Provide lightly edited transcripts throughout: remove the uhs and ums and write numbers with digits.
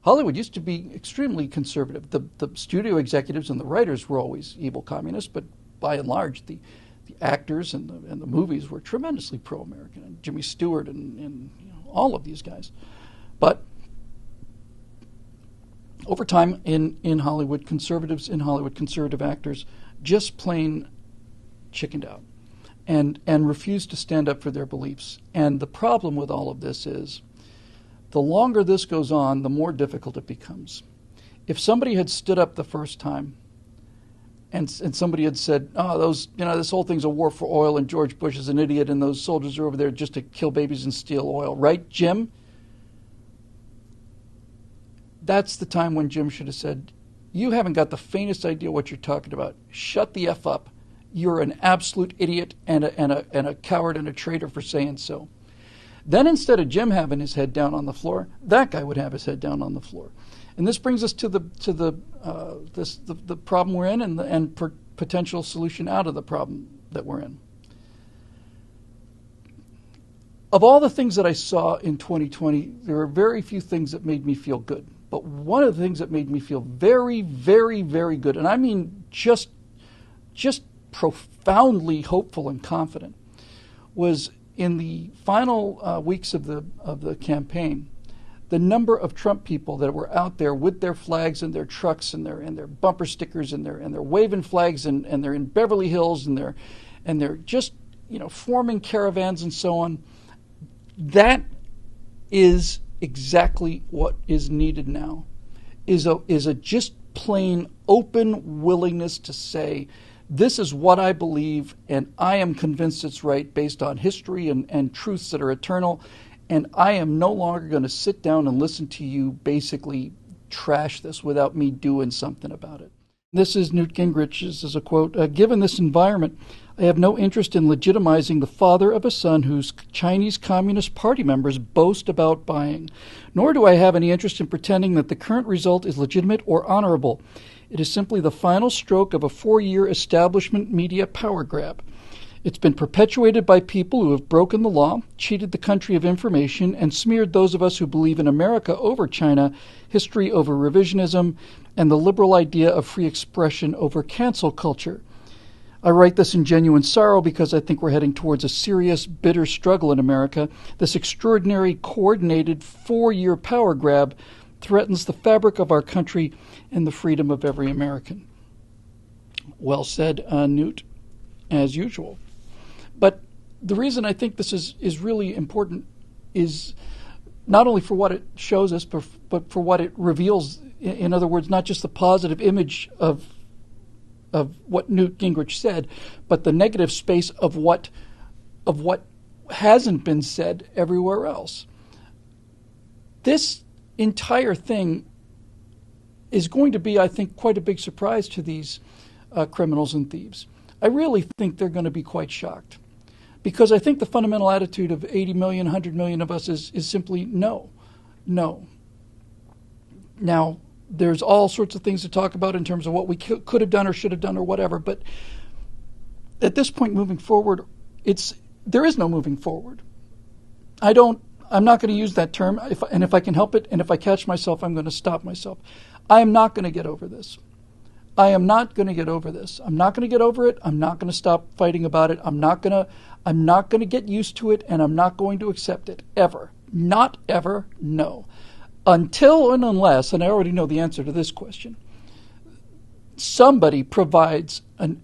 Hollywood used to be extremely conservative. The studio executives and the writers were always evil communists, but by and large, the actors and the movies were tremendously pro-American, and Jimmy Stewart and all of these guys. But over time in Hollywood, conservative actors just plain chickened out and refused to stand up for their beliefs. And the problem with all of this is the longer this goes on, the more difficult it becomes. If somebody had stood up the first time and somebody had said, oh, this whole thing's a war for oil and George Bush is an idiot and those soldiers are over there just to kill babies and steal oil, right, Jim? That's the time when Jim should have said, you haven't got the faintest idea what you're talking about. Shut the F up. You're an absolute idiot and a coward and a traitor for saying so. Then instead of Jim having his head down on the floor, that guy would have his head down on the floor. And this brings us to the problem we're in and potential solution out of the problem that we're in. Of all the things that I saw in 2020, there are very few things that made me feel good. But one of the things that made me feel very, very, very good, and I mean just profoundly hopeful and confident, was in the final weeks of the campaign, the number of Trump people that were out there with their flags and their trucks and their bumper stickers and they're waving flags and they're in Beverly Hills and they're just forming caravans and so on. That is exactly what is needed now. Is a just plain open willingness to say, this is what I believe, and I am convinced it's right based on history and truths that are eternal, and I am no longer going to sit down and listen to you basically trash this without me doing something about it. This is Newt Gingrich. This is a quote. Given this environment, I have no interest in legitimizing the father of a son whose Chinese Communist Party members boast about buying, nor do I have any interest in pretending that the current result is legitimate or honorable. It is simply the final stroke of a 4-year establishment media power grab. It's been perpetuated by people who have broken the law, cheated the country of information, and smeared those of us who believe in America over China, history over revisionism, and the liberal idea of free expression over cancel culture. I write this in genuine sorrow because I think we're heading towards a serious, bitter struggle in America. This extraordinary, coordinated 4-year power grab threatens the fabric of our country and the freedom of every American. Well said, Newt, as usual. But the reason I think this is really important is not only for what it shows us, but for what it reveals. In other words, not just the positive image of what Newt Gingrich said, but the negative space of what hasn't been said everywhere else. This entire thing is going to be, I think, quite a big surprise to these criminals and thieves. I really think they're going to be quite shocked, because I think the fundamental attitude of 80 million, 100 million of us is simply no. Now, there's all sorts of things to talk about in terms of what we could have done or should have done or whatever, but at this point moving forward, there is no moving forward. I'm not going to use that term, if I can help it, and if I catch myself, I'm going to stop myself. I am not going to get over this. I am not going to get over this. I'm not going to get over it. I'm not going to stop fighting about it. I'm not going to get used to it, and I'm not going to accept it ever. Not ever, no. Until and unless, and I already know the answer to this question, somebody provides an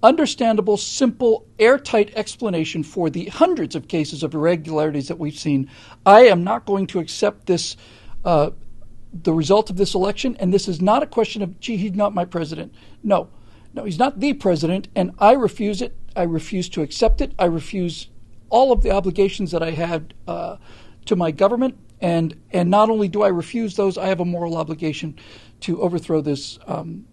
understandable, simple, airtight explanation for the hundreds of cases of irregularities that we've seen. I am not going to accept this, the result of this election, and this is not a question of, gee, he's not my president. No, he's not the president, and I refuse it. I refuse to accept it. I refuse all of the obligations that I had to my government, and not only do I refuse those, I have a moral obligation to overthrow this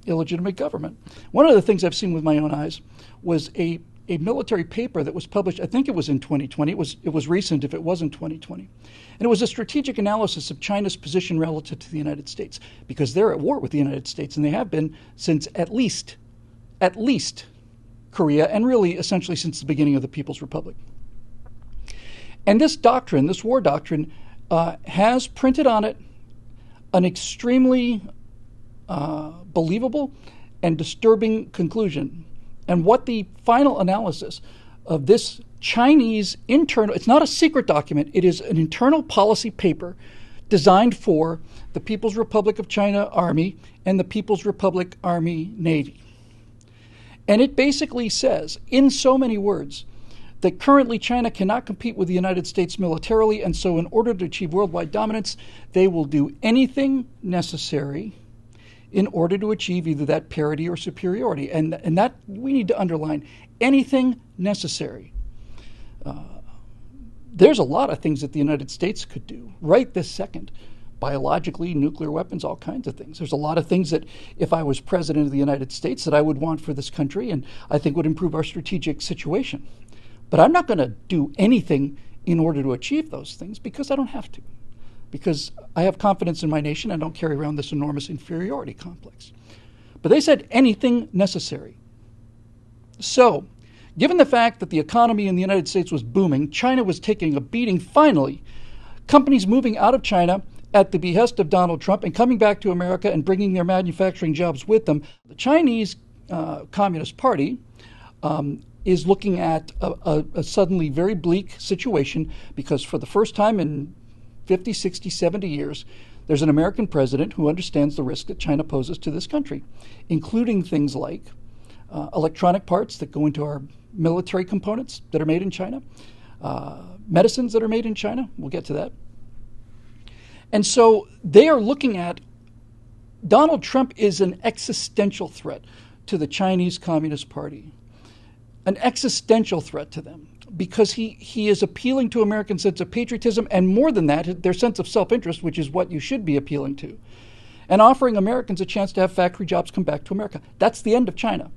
illegitimate government. One of the things I've seen with my own eyes was a military paper that was published, I think it was in 2020. It was recent if it was in 2020. And it was a strategic analysis of China's position relative to the United States, because they're at war with the United States, and they have been since at least Korea, and really essentially since the beginning of the People's Republic. And this doctrine, this war doctrine, has printed on it an extremely believable and disturbing conclusion. And what the final analysis of this Chinese internal, it's not a secret document, it is an internal policy paper designed for the People's Republic of China Army and the People's Republic Army Navy. And it basically says, in so many words, that currently China cannot compete with the United States militarily, and so in order to achieve worldwide dominance, they will do anything necessary in order to achieve either that parity or superiority. And that we need to underline, anything necessary. There's a lot of things that the United States could do right this second. Biologically, nuclear weapons, all kinds of things. There's a lot of things that if I was president of the United States that I would want for this country and I think would improve our strategic situation. But I'm not going to do anything in order to achieve those things because I don't have to. Because I have confidence in my nation. I don't carry around this enormous inferiority complex. But they said anything necessary. So, given the fact that the economy in the United States was booming, China was taking a beating finally, companies moving out of China at the behest of Donald Trump and coming back to America and bringing their manufacturing jobs with them. The Chinese Communist Party is looking at a suddenly very bleak situation because for the first time in 50, 60, 70 years, there's an American president who understands the risk that China poses to this country, including things like electronic parts that go into our military components that are made in China, medicines that are made in China. We'll get to that. And so they are looking at Donald Trump is an existential threat to the Chinese Communist Party, an existential threat to them because he is appealing to American sense of patriotism and more than that, their sense of self-interest, which is what you should be appealing to, and offering Americans a chance to have factory jobs come back to America. That's the end of China.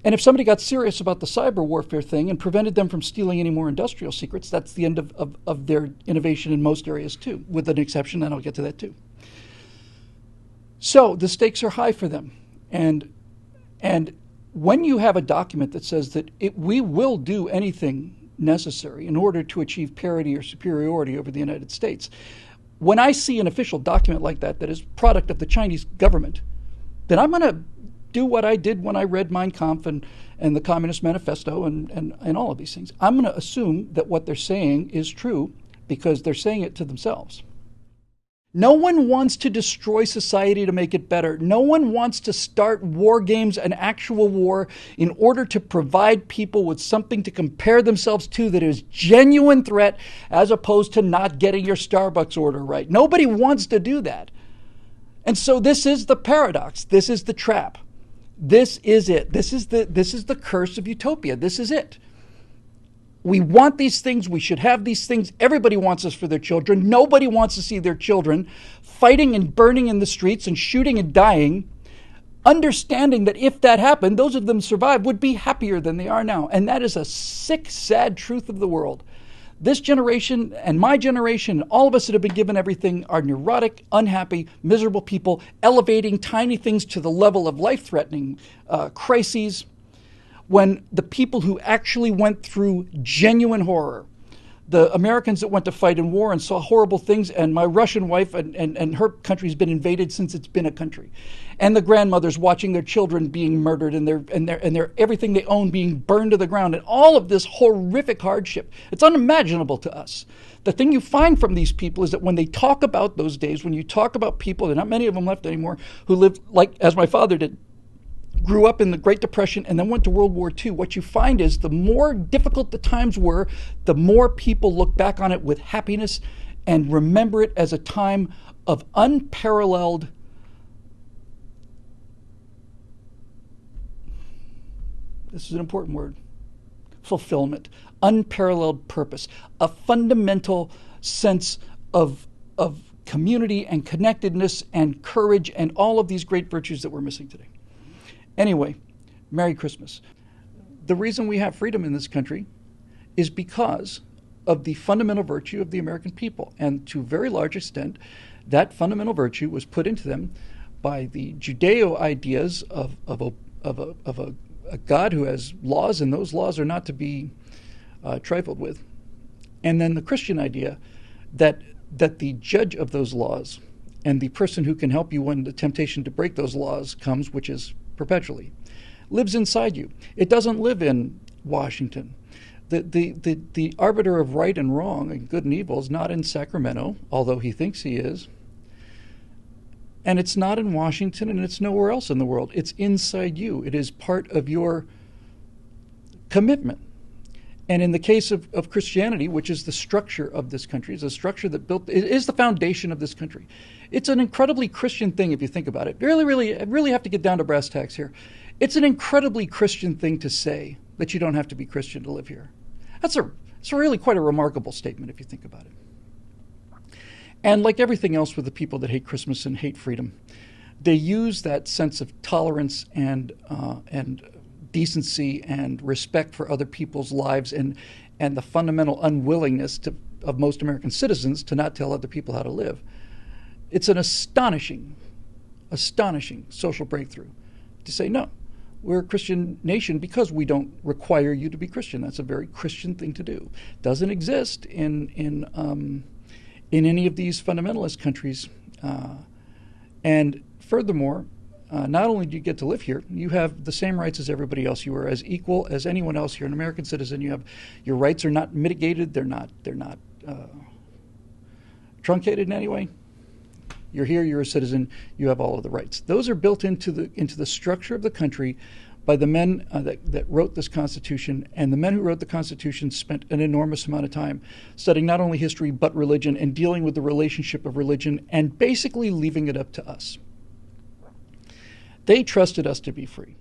And if somebody got serious about the cyber warfare thing and prevented them from stealing any more industrial secrets, that's the end of their innovation in most areas too, with an exception, and I'll get to that too. So the stakes are high for them. And when you have a document that says that we will do anything necessary in order to achieve parity or superiority over the United States, when I see an official document like that that is product of the Chinese government, then I'm going to do what I did when I read Mein Kampf and the Communist Manifesto and all of these things. I'm going to assume that what they're saying is true because they're saying it to themselves. No one wants to destroy society to make it better. No one wants to start war games, an actual war, in order to provide people with something to compare themselves to that is genuine threat as opposed to not getting your Starbucks order right. Nobody wants to do that. And so this is the paradox. This is the trap. This is it. This is the curse of utopia. This is it. We want these things. We should have these things. Everybody wants us for their children. Nobody wants to see their children fighting and burning in the streets and shooting and dying, understanding that if that happened, those of them survived would be happier than they are now. And that is a sick, sad truth of the world. This generation and my generation, all of us that have been given everything, are neurotic, unhappy, miserable people, elevating tiny things to the level of life-threatening crises, when the people who actually went through genuine horror, the Americans that went to fight in war and saw horrible things, and my Russian wife and her country's been invaded since it's been a country, and the grandmothers watching their children being murdered and their everything they own being burned to the ground, and all of this horrific hardship. It's unimaginable to us. The thing you find from these people is that when they talk about those days, when you talk about people, there are not many of them left anymore, who lived like as my father did, grew up in the Great Depression and then went to World War II, what you find is the more difficult the times were, the more people look back on it with happiness and remember it as a time of unparalleled this is an important word, fulfillment, unparalleled purpose, a fundamental sense of community and connectedness and courage and all of these great virtues that we're missing today. Anyway, Merry Christmas. The reason we have freedom in this country is because of the fundamental virtue of the American people. And to a very large extent, that fundamental virtue was put into them by the Judeo ideas of a God who has laws, and those laws are not to be trifled with. And then the Christian idea that the judge of those laws And the person who can help you when the temptation to break those laws comes, which is perpetually, lives inside you. It doesn't live in Washington. The arbiter of right and wrong and good and evil is not in Sacramento, although he thinks he is. And it's not in Washington, and it's nowhere else in the world. It's inside you. It is part of your commitment. And in the case of Christianity, which is the structure of this country, it's a structure that it is the foundation of this country. It's an incredibly Christian thing if you think about it. Really have to get down to brass tacks here. It's an incredibly Christian thing to say that you don't have to be Christian to live here. It's really quite a remarkable statement if you think about it. And like everything else with the people that hate Christmas and hate freedom, they use that sense of tolerance and decency and respect for other people's lives and the fundamental unwillingness of most American citizens to not tell other people how to live. It's an astonishing social breakthrough to say, no, we're a Christian nation because we don't require you to be Christian. That's a very Christian thing to do. Doesn't exist in any of these fundamentalist countries. And furthermore, not only do you get to live here, you have the same rights as everybody else. You are as equal as anyone else. You're an American citizen. Your rights are not mitigated. They're not truncated in any way. You're here. You're a citizen. You have all of the rights. Those are built into the structure of the country by the men that wrote this Constitution. And the men who wrote the Constitution spent an enormous amount of time studying not only history but religion and dealing with the relationship of religion and basically leaving it up to us. They trusted us to be free.